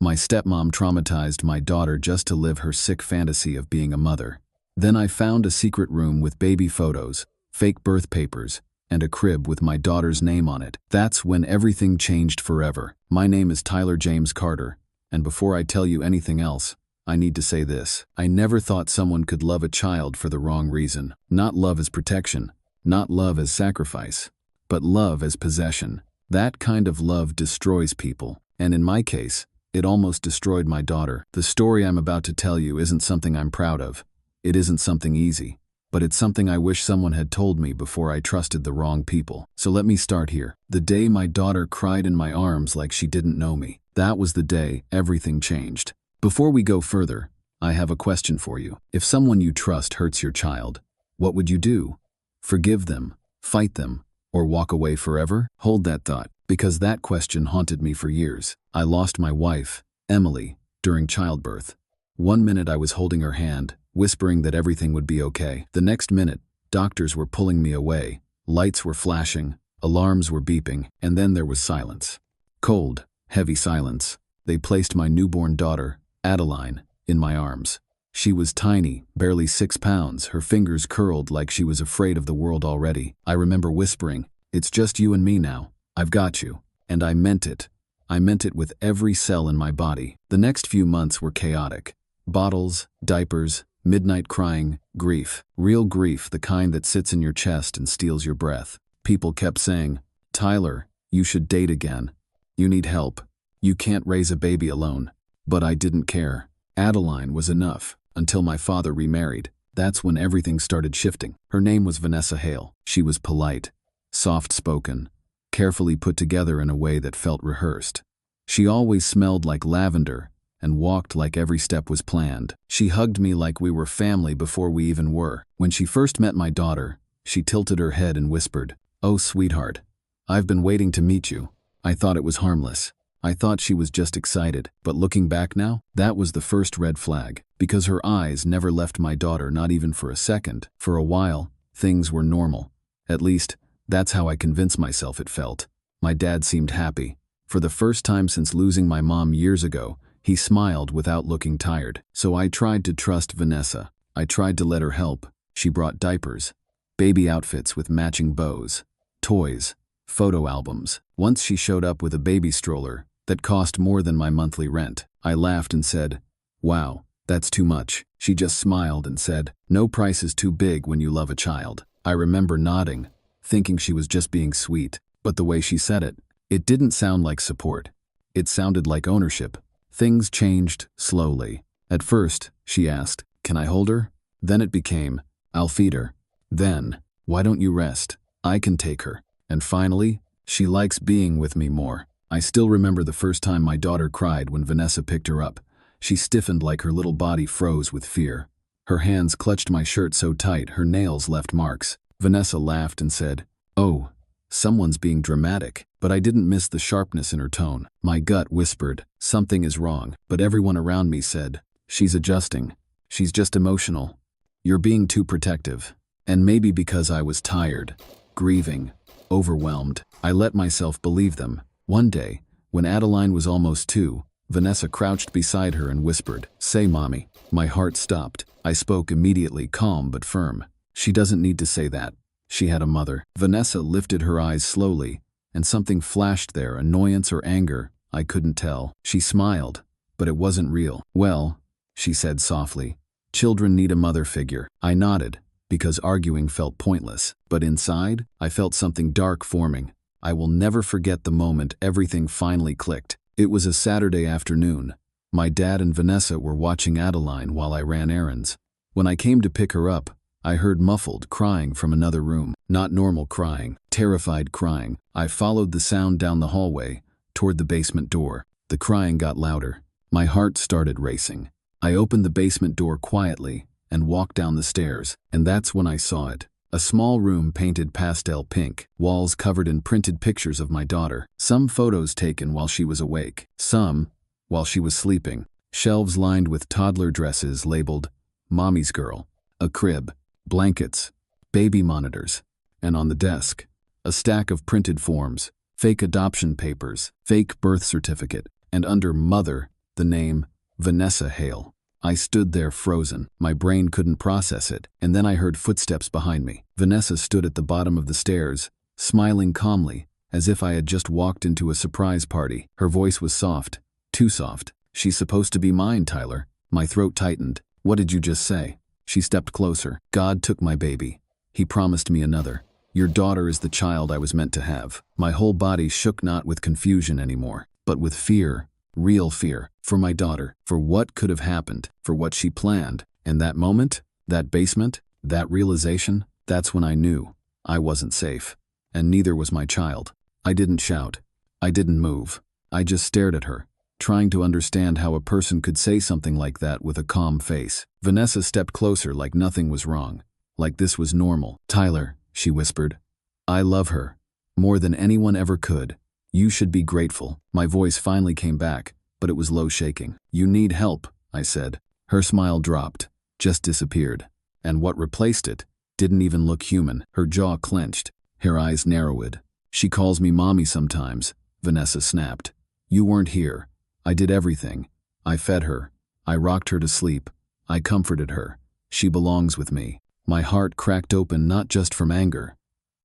My stepmom traumatized my daughter just to live her sick fantasy of being a mother. Then I found a secret room with baby photos, fake birth papers, and a crib with my daughter's name on it. That's when everything changed forever. My name is Tyler James Carter, and before I tell you anything else, I need to say this. I never thought someone could love a child for the wrong reason. Not love as protection, not love as sacrifice, but love as possession. That kind of love destroys people, and in my case, it almost destroyed my daughter. The story I'm about to tell you isn't something I'm proud of. It isn't something easy, but it's something I wish someone had told me before I trusted the wrong people. So let me start here. The day my daughter cried in my arms like she didn't know me, that was the day everything changed. Before we go further, I have a question for you. If someone you trust hurts your child, what would you do? Forgive them, fight them, or walk away forever? Hold that thought, because that question haunted me for years. I lost my wife, Emily, during childbirth. One minute I was holding her hand, whispering that everything would be okay. The next minute, doctors were pulling me away, lights were flashing, alarms were beeping, and then there was silence. Cold, heavy silence. They placed my newborn daughter, Adeline, in my arms. She was tiny, barely 6 pounds, her fingers curled like she was afraid of the world already. I remember whispering, "It's just you and me now. I've got you." And I meant it. I meant it with every cell in my body. The next few months were chaotic. Bottles, diapers, midnight crying, grief. Real grief, the kind that sits in your chest and steals your breath. People kept saying, "Tyler, you should date again. You need help. You can't raise a baby alone." But I didn't care. Adeline was enough, until my father remarried. That's when everything started shifting. Her name was Vanessa Hale. She was polite, soft-spoken, carefully put together in a way that felt rehearsed. She always smelled like lavender and walked like every step was planned. She hugged me like we were family before we even were. When she first met my daughter, she tilted her head and whispered, "Oh, sweetheart, I've been waiting to meet you." I thought it was harmless. I thought she was just excited. But looking back now, that was the first red flag, because her eyes never left my daughter, not even for a second. For a while, things were normal. At least, that's how I convinced myself it felt. My dad seemed happy. For the first time since losing my mom years ago, he smiled without looking tired. So I tried to trust Vanessa. I tried to let her help. She brought diapers, baby outfits with matching bows, toys, photo albums. Once she showed up with a baby stroller that cost more than my monthly rent. I laughed and said, "Wow, that's too much." She just smiled and said, "No price is too big when you love a child." I remember nodding, thinking she was just being sweet. But the way she said it, it didn't sound like support. It sounded like ownership. Things changed slowly. At first, she asked, "Can I hold her?" Then it became, "I'll feed her." Then, "Why don't you rest? I can take her." And finally, "She likes being with me more." I still remember the first time my daughter cried when Vanessa picked her up. She stiffened like her little body froze with fear. Her hands clutched my shirt so tight her nails left marks. Vanessa laughed and said, "Oh, someone's being dramatic." But I didn't miss the sharpness in her tone. My gut whispered, "Something is wrong." But everyone around me said, "She's adjusting. She's just emotional. You're being too protective." And maybe because I was tired, grieving, overwhelmed, I let myself believe them. One day, when Adeline was almost 2, Vanessa crouched beside her and whispered, "Say, Mommy." My heart stopped. I spoke immediately, calm but firm. "She doesn't need to say that. She had a mother." Vanessa lifted her eyes slowly, and something flashed there, annoyance or anger, I couldn't tell. She smiled, but it wasn't real. "Well," she said softly, "children need a mother figure." I nodded, because arguing felt pointless. But inside, I felt something dark forming. I will never forget the moment everything finally clicked. It was a Saturday afternoon. My dad and Vanessa were watching Adeline while I ran errands. When I came to pick her up, I heard muffled crying from another room. Not normal crying, terrified crying. I followed the sound down the hallway, toward the basement door. The crying got louder. My heart started racing. I opened the basement door quietly and walked down the stairs, and that's when I saw it. A small room painted pastel pink, walls covered in printed pictures of my daughter. Some photos taken while she was awake, some while she was sleeping. Shelves lined with toddler dresses labeled "Mommy's Girl." A crib, blankets, baby monitors, and on the desk, a stack of printed forms, fake adoption papers, fake birth certificate, and under "Mother," The name, Vanessa Hale. I stood there frozen. My brain couldn't process it, and then I heard footsteps behind me. Vanessa stood at the bottom of the stairs, smiling calmly, as if I had just walked into a surprise party. Her voice was soft, too soft. "She's supposed to be mine, Tyler." My throat tightened. "What did you just say?" She stepped closer. "God took my baby. He promised me another. Your daughter is the child I was meant to have." My whole body shook, not with confusion anymore, but with fear, real fear, for my daughter, for what could have happened, for what she planned. And that moment, that basement, that realization, that's when I knew I wasn't safe. And neither was my child. I didn't shout. I didn't move. I just stared at her, trying to understand how a person could say something like that with a calm face. Vanessa stepped closer like nothing was wrong, like this was normal. "Tyler," she whispered, "I love her, more than anyone ever could. You should be grateful." My voice finally came back, but it was low shaking. "You need help," I said. Her smile dropped, just disappeared. And what replaced it didn't even look human. Her jaw clenched, her eyes narrowed. "She calls me mommy sometimes," Vanessa snapped. "You weren't here. I did everything. I fed her. I rocked her to sleep. I comforted her. She belongs with me." My heart cracked open, not just from anger,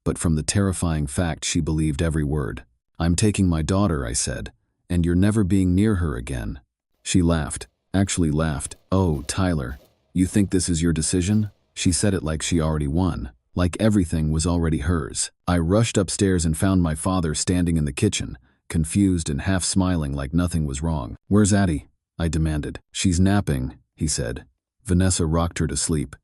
but from the terrifying fact she believed every word. "I'm taking my daughter," I said, "and you're never being near her again." She laughed, actually laughed. "Oh, Tyler, you think this is your decision?" She said it like she already won, like everything was already hers. I rushed upstairs and found my father standing in the kitchen, confused and half smiling like nothing was wrong. "Where's Addie?" I demanded. "She's napping," he said. "Vanessa rocked her to sleep."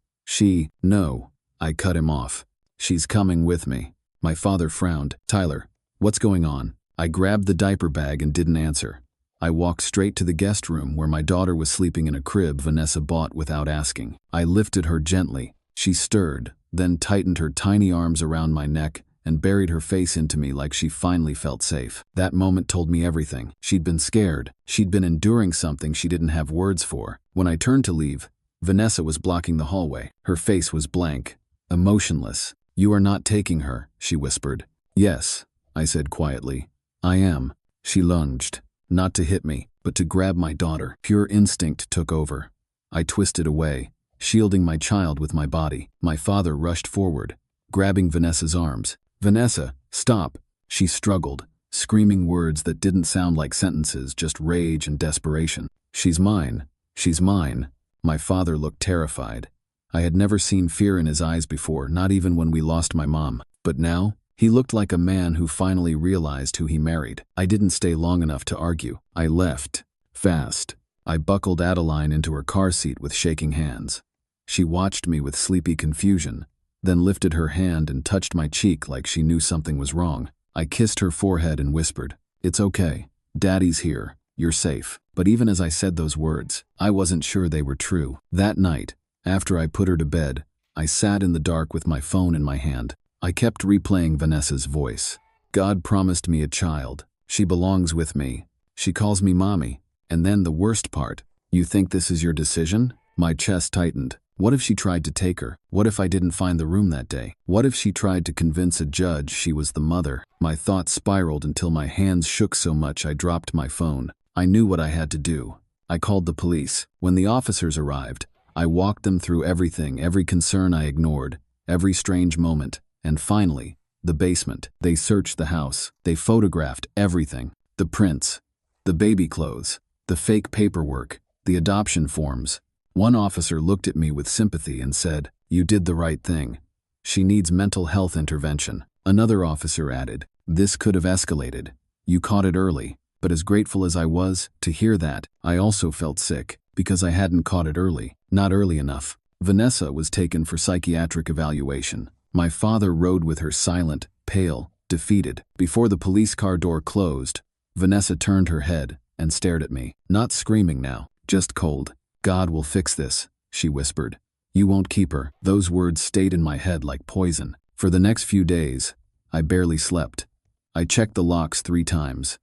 No, I cut him off. "She's coming with me." My father frowned. "Tyler, what's going on?" I grabbed the diaper bag and didn't answer. I walked straight to the guest room where my daughter was sleeping in a crib Vanessa bought without asking. I lifted her gently. She stirred, then tightened her tiny arms around my neck and buried her face into me like she finally felt safe. That moment told me everything. She'd been scared. She'd been enduring something she didn't have words for. When I turned to leave, Vanessa was blocking the hallway. Her face was blank, emotionless. "You are not taking her," she whispered. "Yes," I said quietly. "I am." She lunged, not to hit me, but to grab my daughter. Pure instinct took over. I twisted away, shielding my child with my body. My father rushed forward, grabbing Vanessa's arms. "Vanessa, stop!" She struggled, screaming words that didn't sound like sentences, just rage and desperation. "She's mine. She's mine." My father looked terrified. I had never seen fear in his eyes before, not even when we lost my mom. But now, he looked like a man who finally realized who he married. I didn't stay long enough to argue. I left, fast. I buckled Adeline into her car seat with shaking hands. She watched me with sleepy confusion, then lifted her hand and touched my cheek like she knew something was wrong. I kissed her forehead and whispered, "It's okay. Daddy's here. You're safe." But even as I said those words, I wasn't sure they were true. That night, after I put her to bed, I sat in the dark with my phone in my hand. I kept replaying Vanessa's voice. "God promised me a child. She belongs with me. She calls me mommy." And then the worst part, "You think this is your decision?" My chest tightened. What if she tried to take her? What if I didn't find the room that day? What if she tried to convince a judge she was the mother? My thoughts spiraled until my hands shook so much I dropped my phone. I knew what I had to do. I called the police. When the officers arrived, I walked them through everything, every concern I ignored, every strange moment, and finally, the basement. They searched the house. They photographed everything. The prints, the baby clothes, the fake paperwork, the adoption forms. One officer looked at me with sympathy and said, "You did the right thing. She needs mental health intervention." Another officer added, "This could have escalated. You caught it early." But as grateful as I was to hear that, I also felt sick because I hadn't caught it early, not early enough. Vanessa was taken for psychiatric evaluation. My father rode with her, silent, pale, defeated. Before the police car door closed, Vanessa turned her head and stared at me. Not screaming now, just cold. "God will fix this," she whispered. "You won't keep her." Those words stayed in my head like poison. For the next few days, I barely slept. I checked the locks 3 times.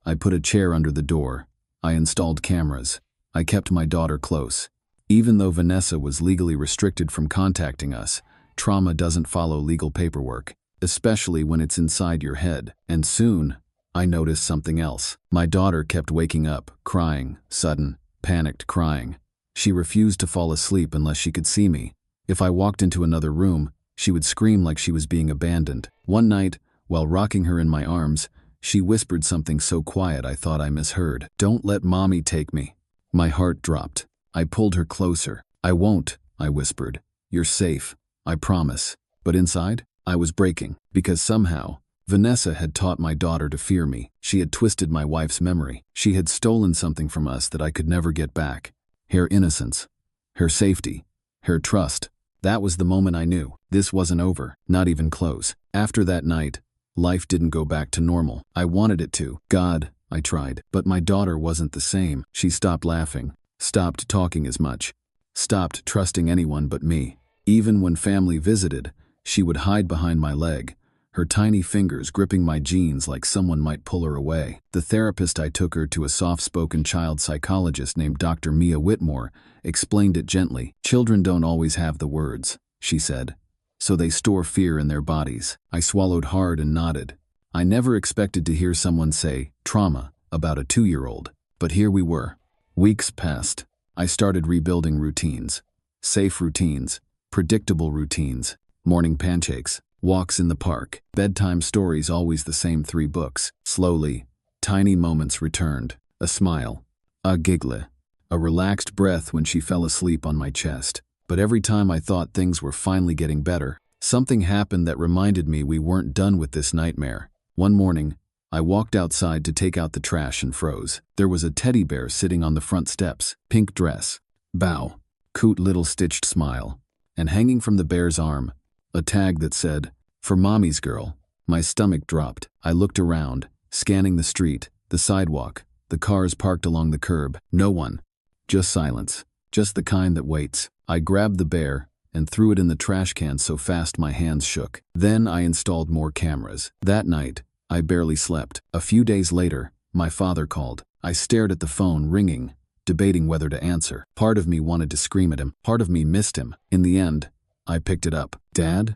I put a chair under the door. I installed cameras. I kept my daughter close. Even though Vanessa was legally restricted from contacting us, trauma doesn't follow legal paperwork, especially when it's inside your head. And soon, I noticed something else. My daughter kept waking up, crying, sudden, panicked crying. She refused to fall asleep unless she could see me. If I walked into another room, she would scream like she was being abandoned. One night, while rocking her in my arms, she whispered something so quiet I thought I misheard. "Don't let mommy take me." My heart dropped. I pulled her closer. "I won't," I whispered. "You're safe. I promise." But inside, I was breaking, because somehow, Vanessa had taught my daughter to fear me. She had twisted my wife's memory. She had stolen something from us that I could never get back. Her innocence, her safety, her trust. That was the moment I knew. This wasn't over, not even close. After that night, life didn't go back to normal. I wanted it to. God, I tried. But my daughter wasn't the same. She stopped laughing, stopped talking as much, stopped trusting anyone but me. Even when family visited, she would hide behind my leg, her tiny fingers gripping my jeans like someone might pull her away. The therapist I took her to, a soft-spoken child psychologist named Dr. Mia Whitmore, explained it gently. "Children don't always have the words," she said, "so they store fear in their bodies." I swallowed hard and nodded. I never expected to hear someone say trauma about a 2-year-old, but here we were. Weeks passed. I started rebuilding routines. Safe routines, predictable routines, morning pancakes, walks in the park, bedtime stories, always the same 3 books. Slowly, tiny moments returned. A smile, a giggle, a relaxed breath when she fell asleep on my chest. But every time I thought things were finally getting better, something happened that reminded me we weren't done with this nightmare. One morning, I walked outside to take out the trash and froze. There was a teddy bear sitting on the front steps, pink dress, bow, cute little stitched smile, and hanging from the bear's arm, a tag that said, "For Mommy's Girl." My stomach dropped. I looked around, scanning the street, the sidewalk, the cars parked along the curb. No one. Just silence. Just the kind that waits. I grabbed the bear and threw it in the trash can so fast my hands shook. Then I installed more cameras. That night, I barely slept. A few days later, my father called. I stared at the phone ringing, debating whether to answer. Part of me wanted to scream at him. Part of me missed him. In the end, I picked it up. "Dad?"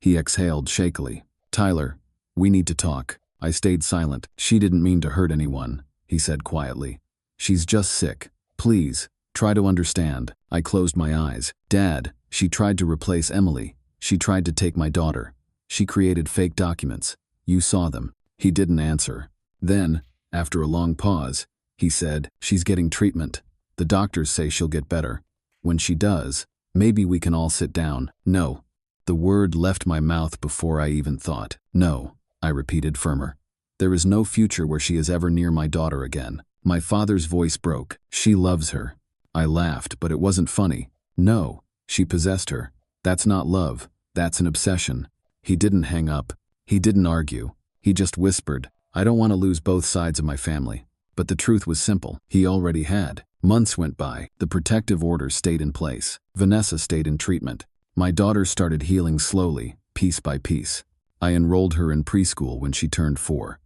He exhaled shakily. "Tyler, we need to talk." I stayed silent. "She didn't mean to hurt anyone," he said quietly. "She's just sick. Please, try to understand." I closed my eyes. "Dad, she tried to replace Emily. She tried to take my daughter. She created fake documents. You saw them." He didn't answer. Then, after a long pause, he said, "She's getting treatment. The doctors say she'll get better. When she does, maybe we can all sit down." "No." The word left my mouth before I even thought. "No," I repeated firmer. "There is no future where she is ever near my daughter again." My father's voice broke. "She loves her." I laughed, but it wasn't funny. "No, she possessed her. That's not love. That's an obsession." He didn't hang up. He didn't argue. He just whispered, "I don't want to lose both sides of my family." But the truth was simple. He already had. Months went by. The protective order stayed in place. Vanessa stayed in treatment. My daughter started healing slowly, piece by piece. I enrolled her in preschool when she turned 4.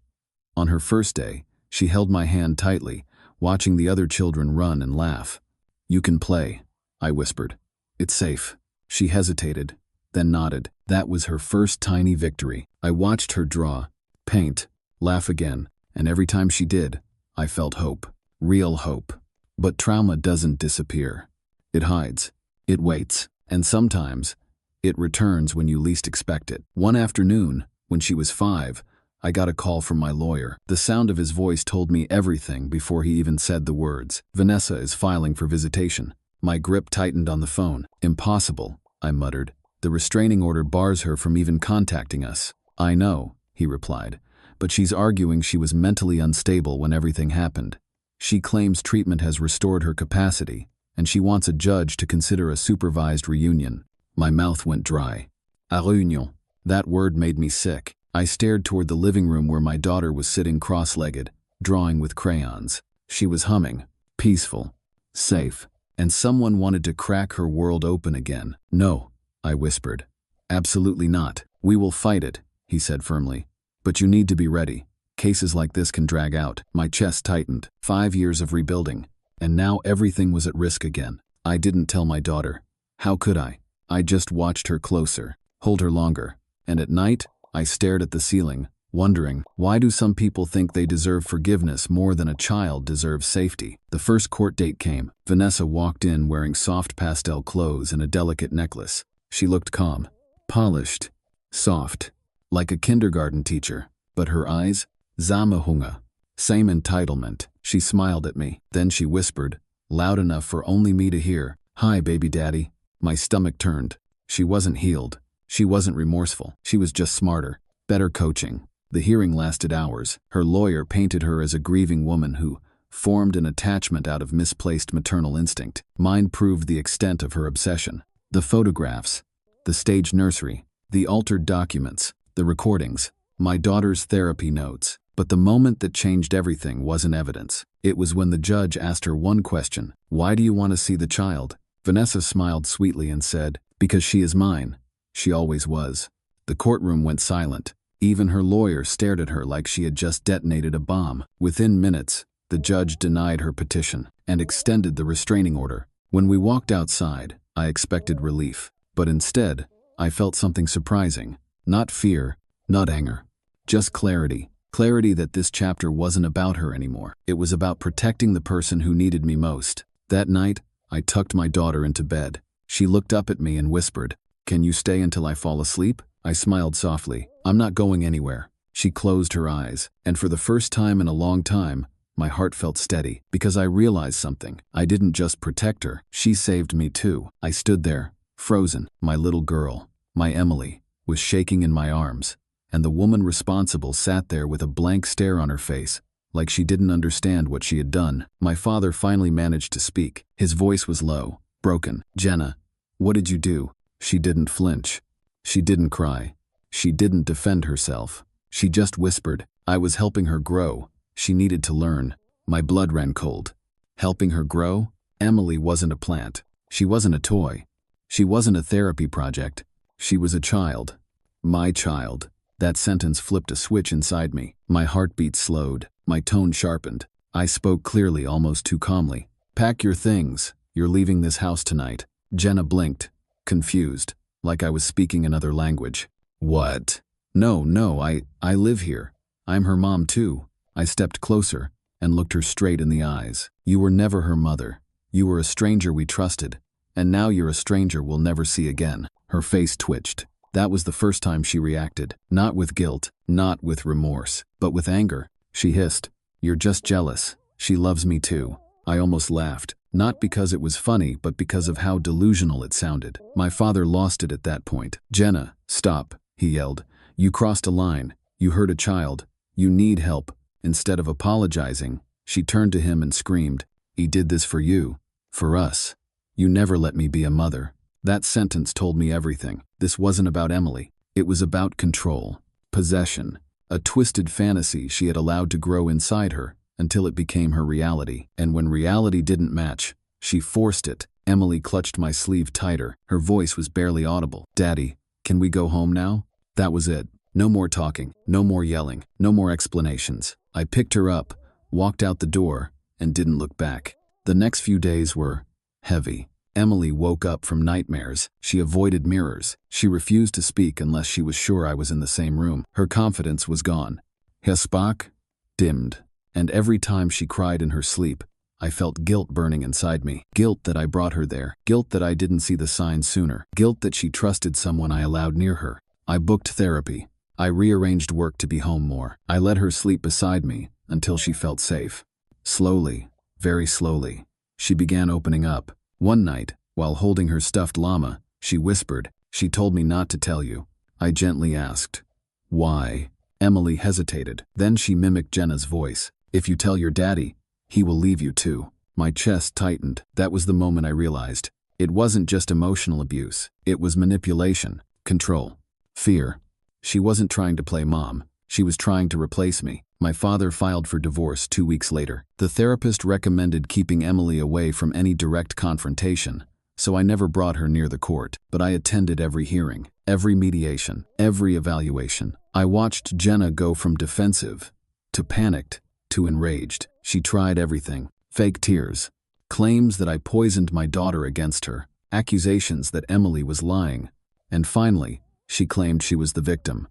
On her first day, she held my hand tightly, watching the other children run and laugh. "You can play," I whispered. "It's safe." She hesitated, then nodded. That was her first tiny victory. I watched her draw, paint, laugh again, and every time she did, I felt hope. Real hope. But trauma doesn't disappear. It hides. It waits. And sometimes, it returns when you least expect it. One afternoon, when she was 5, I got a call from my lawyer. The sound of his voice told me everything before he even said the words. "Vanessa is filing for visitation." My grip tightened on the phone. "Impossible," I muttered. "The restraining order bars her from even contacting us." "I know," he replied, "but she's arguing she was mentally unstable when everything happened. She claims treatment has restored her capacity, and she wants a judge to consider a supervised reunion." My mouth went dry. A réunion. That word made me sick. I stared toward the living room where my daughter was sitting cross-legged, drawing with crayons. She was humming, peaceful, safe, and someone wanted to crack her world open again. "No," I whispered. "Absolutely not. We will fight it," he said firmly. "But you need to be ready. Cases like this can drag out." My chest tightened. 5 years of rebuilding. And now everything was at risk again. I didn't tell my daughter. How could I? I just watched her closer, hold her longer, and at night, I stared at the ceiling, wondering, why do some people think they deserve forgiveness more than a child deserves safety? The first court date came. Vanessa walked in wearing soft pastel clothes and a delicate necklace. She looked calm, polished, soft, like a kindergarten teacher. But her eyes? Zamahunga. Same entitlement. She smiled at me. Then she whispered, loud enough for only me to hear, "Hi, baby daddy." My stomach turned. She wasn't healed. She wasn't remorseful. She was just smarter, better coaching. The hearing lasted hours. Her lawyer painted her as a grieving woman who formed an attachment out of misplaced maternal instinct. Mine proved the extent of her obsession. The photographs, the staged nursery, the altered documents, the recordings, my daughter's therapy notes. But the moment that changed everything wasn't evidence. It was when the judge asked her one question: "Why do you want to see the child?" Vanessa smiled sweetly and said, "Because she is mine. She always was." The courtroom went silent. Even her lawyer stared at her like she had just detonated a bomb. Within minutes, the judge denied her petition and extended the restraining order. When we walked outside, I expected relief. But instead, I felt something surprising. Not fear, not anger, just clarity. Clarity that this chapter wasn't about her anymore. It was about protecting the person who needed me most. That night, I tucked my daughter into bed. She looked up at me and whispered, "Can you stay until I fall asleep?" I smiled softly. "I'm not going anywhere." She closed her eyes, and for the first time in a long time, my heart felt steady, because I realized something. I didn't just protect her, she saved me too. I stood there, frozen. My little girl, my Emily, was shaking in my arms, and the woman responsible sat there with a blank stare on her face, like she didn't understand what she had done. My father finally managed to speak. His voice was low, broken. "Jenna, what did you do?" She didn't flinch. She didn't cry. She didn't defend herself. She just whispered, "I was helping her grow. She needed to learn." My blood ran cold. Helping her grow? Emily wasn't a plant. She wasn't a toy. She wasn't a therapy project. She was a child. My child. That sentence flipped a switch inside me. My heartbeat slowed. My tone sharpened. I spoke clearly, almost too calmly. "Pack your things. You're leaving this house tonight." Jenna blinked, confused, like I was speaking another language. "What?" No, I live here. I'm her mom too." I stepped closer and looked her straight in the eyes. "You were never her mother. You were a stranger we trusted, and now you're a stranger we'll never see again." Her face twitched. That was the first time she reacted. Not with guilt, not with remorse, but with anger. She hissed, "You're just jealous. She loves me too." I almost laughed, not because it was funny, but because of how delusional it sounded. My father lost it at that point. "Jenna, stop," he yelled. "You crossed a line. You hurt a child. You need help." Instead of apologizing, she turned to him and screamed, "He did this for you, for us. You never let me be a mother." That sentence told me everything. This wasn't about Emily. It was about control, possession, a twisted fantasy she had allowed to grow inside her until it became her reality. And when reality didn't match, she forced it. Emily clutched my sleeve tighter. Her voice was barely audible. "Daddy, can we go home now?" That was it. No more talking, no more yelling, no more explanations. I picked her up, walked out the door, and didn't look back. The next few days were heavy. Emily woke up from nightmares. She avoided mirrors. She refused to speak unless she was sure I was in the same room. Her confidence was gone. Her spark dimmed. And every time she cried in her sleep, I felt guilt burning inside me. Guilt that I brought her there. Guilt that I didn't see the signs sooner. Guilt that she trusted someone I allowed near her. I booked therapy. I rearranged work to be home more. I let her sleep beside me until she felt safe. Slowly, very slowly, she began opening up. One night, while holding her stuffed llama, she whispered, "She told me not to tell you." I gently asked, "Why?" Emily hesitated. Then she mimicked Jenna's voice. "If you tell your daddy, he will leave you too." My chest tightened. That was the moment I realized. It wasn't just emotional abuse. It was manipulation, control, fear. She wasn't trying to play mom. She was trying to replace me. My father filed for divorce 2 weeks later. The therapist recommended keeping Emily away from any direct confrontation, so I never brought her near the court. But I attended every hearing, every mediation, every evaluation. I watched Jenna go from defensive to panicked to enraged. She tried everything. Fake tears, claims that I poisoned my daughter against her, accusations that Emily was lying, and finally, she claimed she was the victim.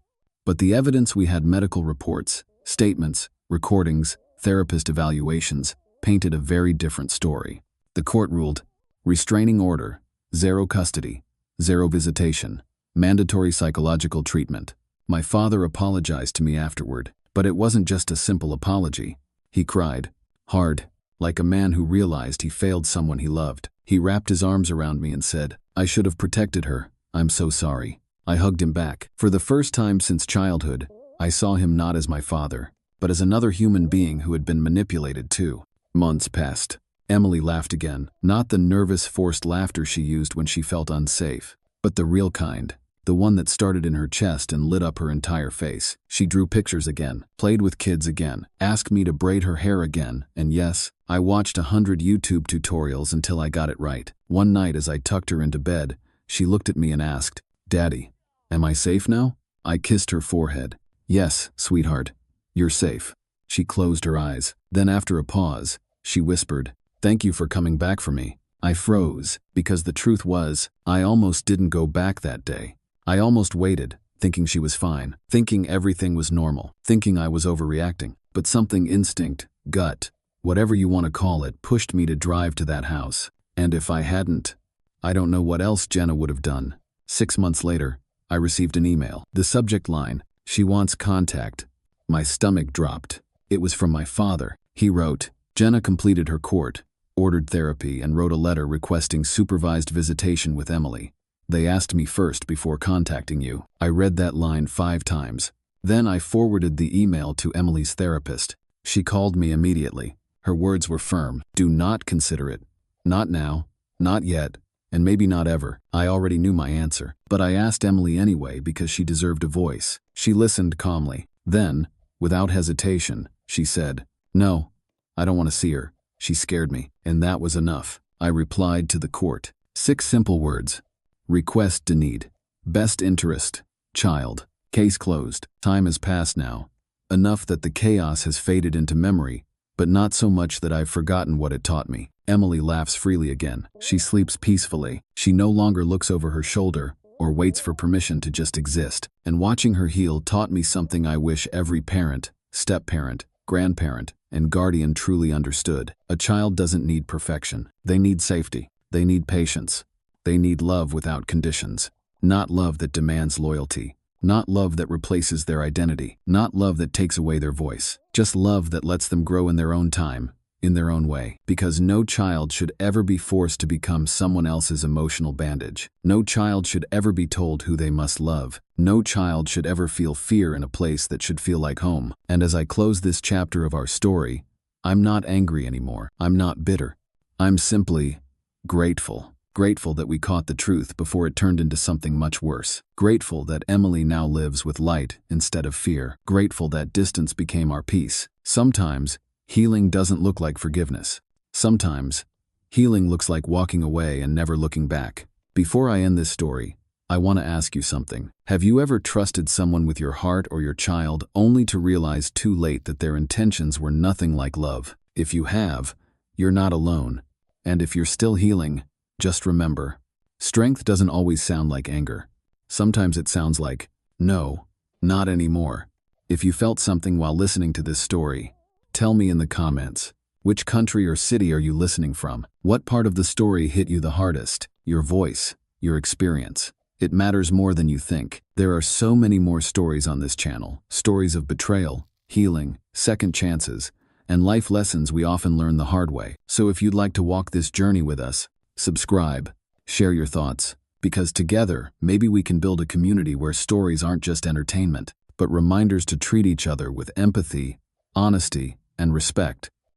But the evidence we had: medical reports, statements, recordings, therapist evaluations, painted a very different story. The court ruled, restraining order, 0 custody, 0 visitation, mandatory psychological treatment. My father apologized to me afterward, but it wasn't just a simple apology. He cried, hard, like a man who realized he failed someone he loved. He wrapped his arms around me and said, I should have protected her. I'm so sorry. I hugged him back. For the first time since childhood, I saw him not as my father, but as another human being who had been manipulated too. Months passed. Emily laughed again, not the nervous, forced laughter she used when she felt unsafe, but the real kind, the one that started in her chest and lit up her entire face. She drew pictures again, played with kids again, asked me to braid her hair again, and yes, I watched 100 YouTube tutorials until I got it right. One night as I tucked her into bed, she looked at me and asked, Daddy, am I safe now? I kissed her forehead. Yes, sweetheart, you're safe. She closed her eyes. Then after a pause, she whispered, Thank you for coming back for me. I froze, because the truth was, I almost didn't go back that day. I almost waited, thinking she was fine, thinking everything was normal, thinking I was overreacting. But something, instinct, gut, whatever you want to call it, pushed me to drive to that house. And if I hadn't, I don't know what else Jenna would have done. 6 months later, I received an email. The subject line, she wants contact. My stomach dropped. It was from my father. He wrote, Jenna completed her court, ordered therapy, and wrote a letter requesting supervised visitation with Emily. They asked me first before contacting you. I read that line 5 times. Then I forwarded the email to Emily's therapist. She called me immediately. Her words were firm. Do not consider it. Not now, not yet, and maybe not ever. I already knew my answer, but I asked Emily anyway because she deserved a voice. She listened calmly. Then, without hesitation, she said, No, I don't want to see her. She scared me, and that was enough. I replied to the court. 6 simple words. Request denied. Best interest, child. Case closed. Time has passed now. Enough that the chaos has faded into memory, but not so much that I've forgotten what it taught me. Emily laughs freely again. She sleeps peacefully. She no longer looks over her shoulder or waits for permission to just exist. And watching her heal taught me something I wish every parent, step-parent, grandparent, and guardian truly understood. A child doesn't need perfection. They need safety. They need patience. They need love without conditions. Not love that demands loyalty. Not love that replaces their identity. Not love that takes away their voice. Just love that lets them grow in their own time, in their own way. Because no child should ever be forced to become someone else's emotional bandage. No child should ever be told who they must love. No child should ever feel fear in a place that should feel like home. And as I close this chapter of our story, I'm not angry anymore. I'm not bitter. I'm simply grateful. Grateful that we caught the truth before it turned into something much worse. Grateful that Emily now lives with light instead of fear. Grateful that distance became our peace. Sometimes, healing doesn't look like forgiveness. Sometimes, healing looks like walking away and never looking back. Before I end this story, I want to ask you something. Have you ever trusted someone with your heart or your child only to realize too late that their intentions were nothing like love? If you have, you're not alone. And if you're still healing, just remember, strength doesn't always sound like anger. Sometimes it sounds like, no, not anymore. If you felt something while listening to this story, tell me in the comments. Which country or city are you listening from? What part of the story hit you the hardest? Your voice, your experience. It matters more than you think. There are so many more stories on this channel. Stories of betrayal, healing, second chances, and life lessons we often learn the hard way. So if you'd like to walk this journey with us, subscribe, share your thoughts, because together, maybe we can build a community where stories aren't just entertainment, but reminders to treat each other with empathy, honesty, and respect.